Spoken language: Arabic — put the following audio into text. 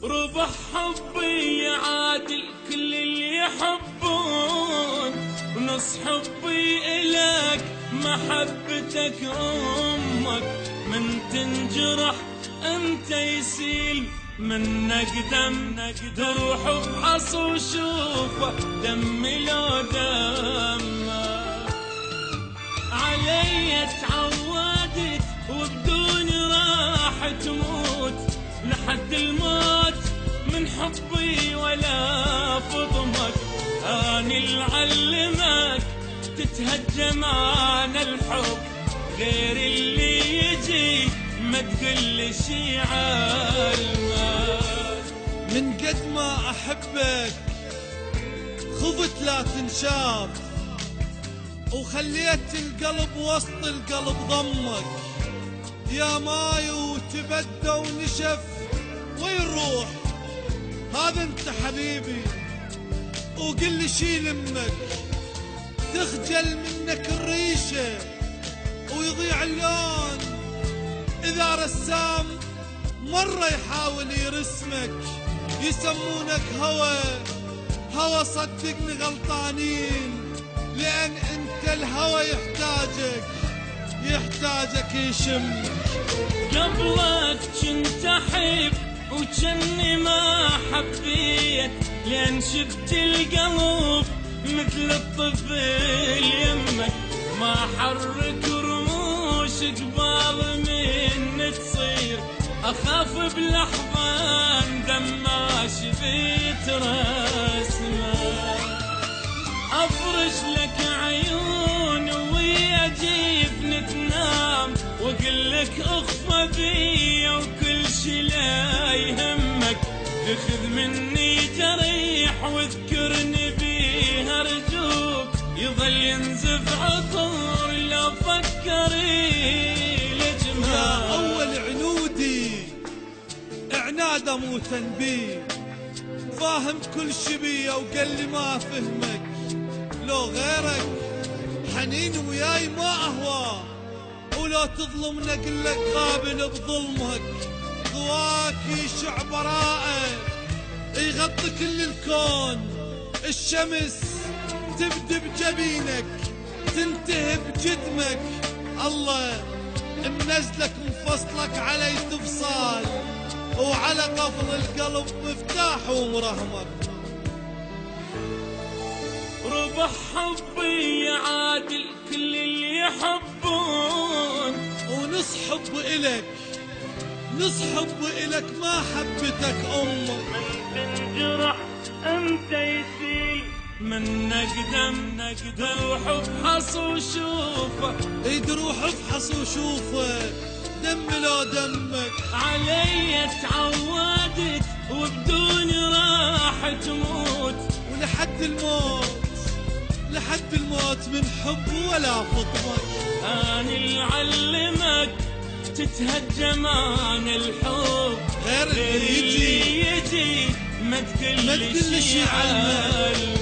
ربح حبي يعادل كل اللي يحبون، ونص حبي إلك محبتك أمك. من تنجرح أنت يسيل منك دم، تروح بحص وشوفه دمي لو دمك. علي تعودت وبدون راح تموت، لحد الموت من حبي ولا فضمك. أنا اللي علمك تتهجم عن الحب، غير اللي يجي ما تقول شي علمك. من قد ما أحبك خفت لا تنشاف، وخليت القلب وسط القلب ضمك. يا ماي وتبدى ونشف وين روح؟ هذا انت حبيبي وقل لي شيل امك. تخجل منك الريشة ويضيع اللون إذا رسام مرة يحاول يرسمك. يسمونك هوى صدقني غلطانين، لأن انت الهوى يحتاجك يشم. قبلك كنت أحب وجني ما حبيت، لأن شفت القلب مثل الطفل يمك. ما حرك رموش قبال من تصير، أخاف بلحظان دماش بيت رسمك. أفرش لك عيون ويا جيفن تنام، وأقول لك اخفى بي وكل شي لا يهمك. اخذ مني جريح واذكرني بيه أرجوك، يظل ينزف عطر لو فكري لجمال. يا أول عنودي عناد أموت بيه، فاهم كل شي بيه وقال لي ما فهمك. لو غيرك حنين وياي ما أهواه، ولو تظلمنا قل لك قابل بظلمك. ضواك يشع براءة يغطي كل الكون، الشمس تبدي بجبينك تنتهي بجدمك. الله منزلك مفصلك علي تفصال، وعلى قفل القلب مفتاح ومرهمك. ربح حبي يعادل كل اللي يحبون، ونص حب إلك ما حبتك أمك. من تنجرح أنت يسيل منك دم، تروح بحص وشوفه. تروح بحص وشوفه دم لو دمك. علي تعودت وبدون راح تموت، ولحد الموت من حب ولا فطمك. أنا اللي علمك تتهجم عن الحب، غير اللي يجي ما تقول شي علمك.